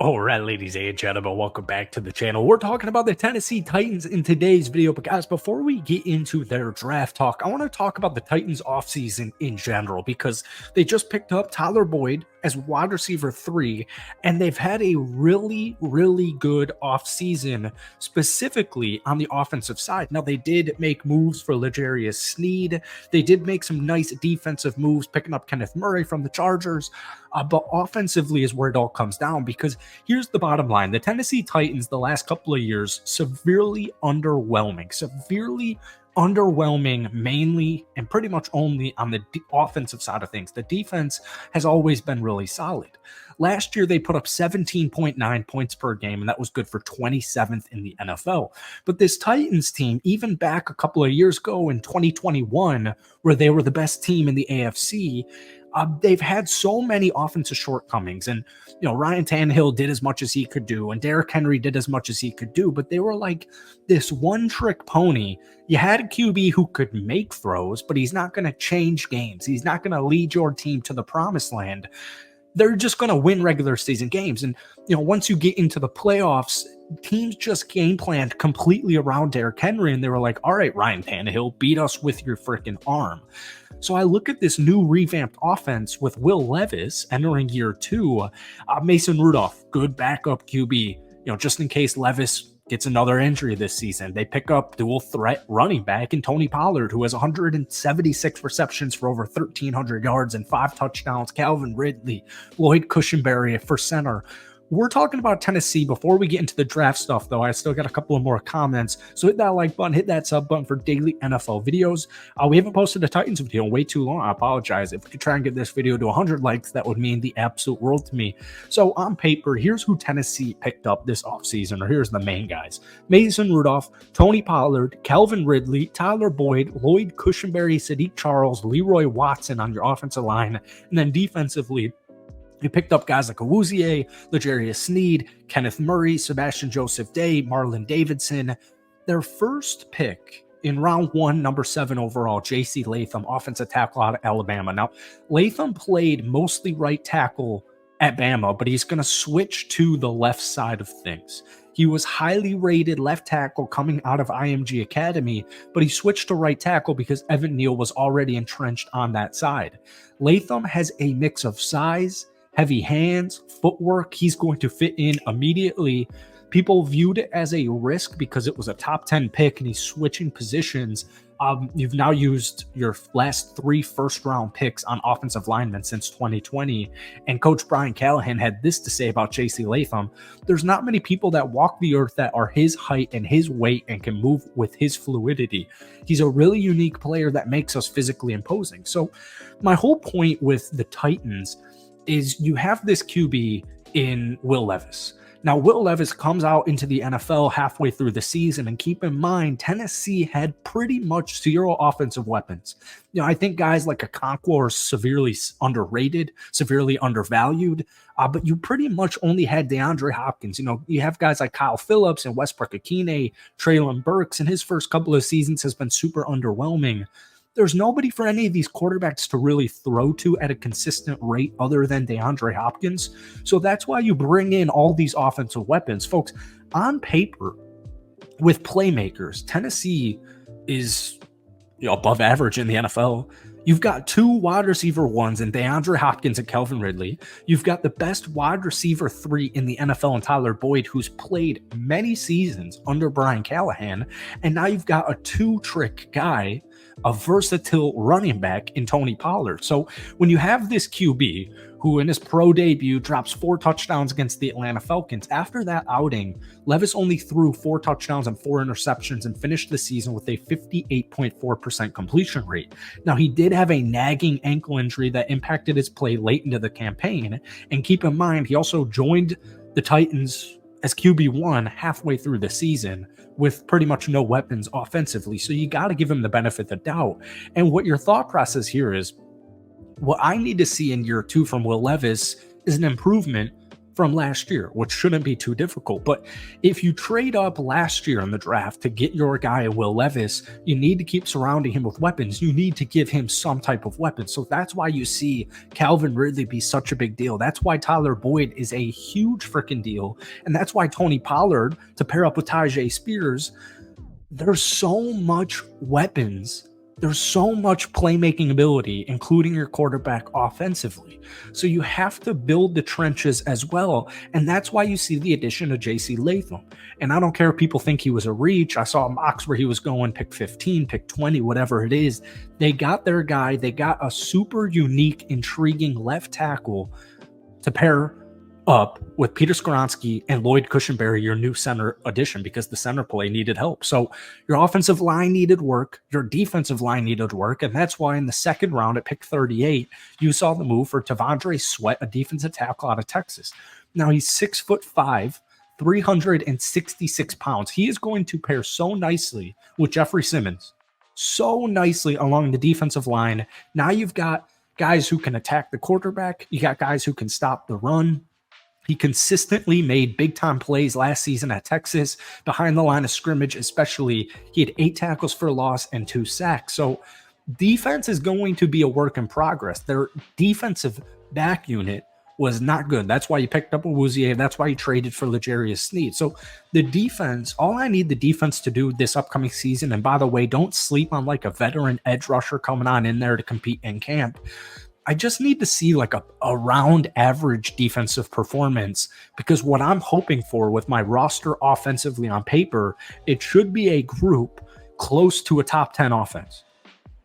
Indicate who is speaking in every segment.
Speaker 1: All right, ladies and gentlemen, welcome back to the channel. We're talking about the Tennessee Titans in today's video, but guys, before we get into their draft talk, I want to talk about the Titans offseason in general because they just picked up Tyler Boyd as wide receiver 3, and they've had a really, really good offseason, specifically on the offensive side. Now, they did make moves for L'Jarius Sneed. They did make some nice defensive moves, picking up Kenneth Murray from the Chargers, but offensively is where it all comes down because here's the bottom line. The Tennessee Titans, the last couple of years, severely underwhelming, mainly and pretty much only on the offensive side of things. The defense has always been really solid. Last year, they put up 17.9 points per game, and that was good for 27th in the NFL. But this Titans team, even back a couple of years ago in 2021, where they were the best team in the AFC, they've had so many offensive shortcomings, and Ryan Tannehill did as much as he could do, and Derrick Henry did as much as he could do, but they were like this one-trick pony. You had a QB who could make throws, but he's not going to change games. He's not going to lead your team to the promised land. They're just going to win regular season games, and once you get into the playoffs, teams just game planned completely around Derrick Henry, and they were like, all right, Ryan Tannehill, beat us with your freaking arm. So I look at this new revamped offense with Will Levis entering year 2. Mason Rudolph, good backup QB, just in case Levis gets another injury this season. They pick up dual threat running back in Tony Pollard, who has 176 receptions for over 1,300 yards and 5 touchdowns. Calvin Ridley, Lloyd Cushenberry for center. We're talking about Tennessee. Before we get into the draft stuff, though, I still got a couple of more comments. So hit that like button, hit that sub button for daily NFL videos. We haven't posted a Titans video in way too long. I apologize. If we could try and get this video to 100 likes, that would mean the absolute world to me. So on paper, here's who Tennessee picked up this offseason, or here's the main guys. Mason Rudolph, Tony Pollard, Calvin Ridley, Tyler Boyd, Lloyd Cushenberry, Sadiq Charles, Leroy Watson on your offensive line, and then defensively, you picked up guys like Awuzie, L'Jarius Sneed, Kenneth Murray, Sebastian Joseph Day, Marlon Davidson. Their first pick in round 1, number 7 overall, J.C. Latham, offensive tackle out of Alabama. Now, Latham played mostly right tackle at Bama, but he's going to switch to the left side of things. He was highly rated left tackle coming out of IMG Academy, but he switched to right tackle because Evan Neal was already entrenched on that side. Latham has a mix of size, heavy hands, footwork. He's going to fit in immediately. People viewed it as a risk because it was a top 10 pick and he's switching positions. You've now used your last 3 first-round picks on offensive linemen since 2020. And Coach Brian Callahan had this to say about J.C. Latham. There's not many people that walk the earth that are his height and his weight and can move with his fluidity. He's a really unique player that makes us physically imposing. So my whole point with the Titans is you have this QB in Will Levis. Now, Will Levis comes out into the NFL halfway through the season, and keep in mind, Tennessee had pretty much 0 offensive weapons. I think guys like Okonkwo are severely underrated, severely undervalued, but you pretty much only had DeAndre Hopkins. You have guys like Kyle Phillips and Westbrook-Ikhine, Treylon Burks, and his first couple of seasons has been super underwhelming. There's nobody for any of these quarterbacks to really throw to at a consistent rate other than DeAndre Hopkins. So that's why you bring in all these offensive weapons. Folks, on paper, with playmakers, Tennessee is above average in the NFL. You've got 2 wide receiver 1s in DeAndre Hopkins and Calvin Ridley. You've got the best wide receiver 3 in the NFL in Tyler Boyd, who's played many seasons under Brian Callahan. And now you've got a 2-trick guy, a versatile running back in Tony Pollard. So when you have this QB who in his pro debut drops 4 touchdowns against the Atlanta Falcons, after that outing, Levis only threw 4 touchdowns and 4 interceptions and finished the season with a 58.4% completion rate. Now, he did have a nagging ankle injury that impacted his play late into the campaign. And keep in mind, he also joined the Titans as QB1 halfway through the season with pretty much no weapons offensively. So you got to give him the benefit of the doubt. And what your thought process here is, what I need to see in year 2 from Will Levis is an improvement from last year, which shouldn't be too difficult. But if you trade up last year in the draft to get your guy, Will Levis, you need to keep surrounding him with weapons. You need to give him some type of weapon. So that's why you see Calvin Ridley be such a big deal. That's why Tyler Boyd is a huge freaking deal. And that's why Tony Pollard, to pair up with Tyjae Spears, there's so much weapons. There's so much playmaking ability, including your quarterback offensively. So you have to build the trenches as well. And that's why you see the addition of JC Latham. And I don't care if people think he was a reach. I saw mocks where he was going pick 15, pick 20, whatever it is. They got their guy. They got a super unique, intriguing left tackle to pair up with Peter Skoronski and Lloyd Cushenberry, your new center addition, because the center play needed help. So your offensive line needed work, your defensive line needed work, and that's why in the second round at pick 38, you saw the move for T'Vondre Sweat, a defensive tackle out of Texas. Now he's 6'5", 366 pounds. He is going to pair so nicely with Jeffrey Simmons, so nicely along the defensive line. Now you've got guys who can attack the quarterback. You got guys who can stop the run. He consistently made big-time plays last season at Texas behind the line of scrimmage, especially. He had 8 tackles for loss and 2 sacks. So defense is going to be a work in progress. Their defensive back unit was not good. That's why you picked up Awuzie. That's why you traded for L'Jarius Sneed. So the defense, all I need the defense to do this upcoming season, and by the way, don't sleep on like a veteran edge rusher coming on in there to compete in camp. I just need to see like a around average defensive performance, because what I'm hoping for with my roster offensively on paper, it should be a group close to a top 10 offense.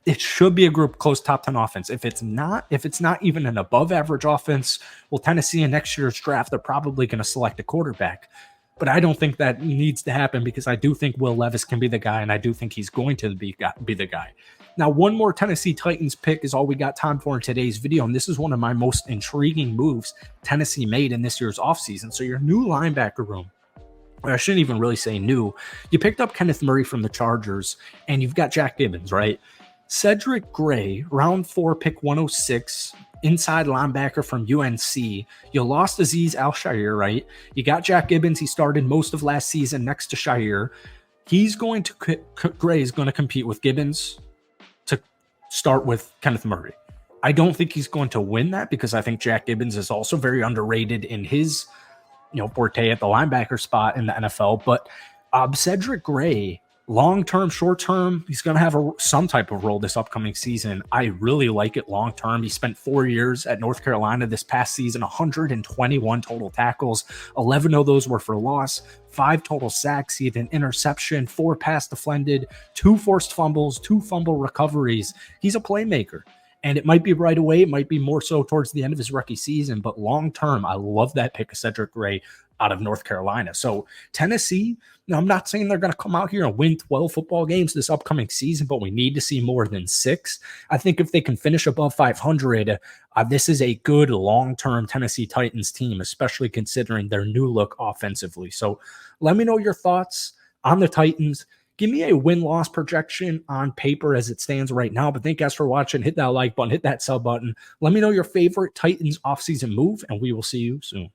Speaker 1: It should be a group close top 10 offense. If it's not even an above average offense, well, Tennessee in next year's draft, they're probably going to select a quarterback. But I don't think that needs to happen, because I do think Will Levis can be the guy, and I do think he's going to be the guy. Now, one more Tennessee Titans pick is all we got time for in today's video, and this is one of my most intriguing moves Tennessee made in this year's offseason. So your new linebacker room, or I shouldn't even really say new, you picked up Kenneth Murray from the Chargers, and you've got Jack Gibbons, right? Cedric Gray, round 4, pick 106, inside linebacker from UNC. You lost Azeez Al-Shaair, right? You got Jack Gibbons. He started most of last season next to Shire. He's going to Gray is going to compete with Gibbons to start with Kenneth Murray. I don't think he's going to win that, because I think Jack Gibbons is also very underrated in his, forte at the linebacker spot in the NFL. But Cedric Gray, long-term, short-term, he's going to have some type of role this upcoming season. I really like it long-term. He spent 4 years at North Carolina this past season, 121 total tackles. 11 of those were for loss, 5 total sacks. He had an interception, 4 pass defended, 2 forced fumbles, 2 fumble recoveries. He's a playmaker. And it might be right away. It might be more so towards the end of his rookie season. But long-term, I love that pick of Cedric Gray out of North Carolina. So Tennessee, I'm not saying they're going to come out here and win 12 football games this upcoming season, but we need to see more than 6. I think if they can finish above 500, this is a good long-term Tennessee Titans team, especially considering their new look offensively. So let me know your thoughts on the Titans. Give me a win-loss projection on paper as it stands right now. But thank you guys for watching. Hit that like button, hit that sub button. Let me know your favorite Titans offseason move, and we will see you soon.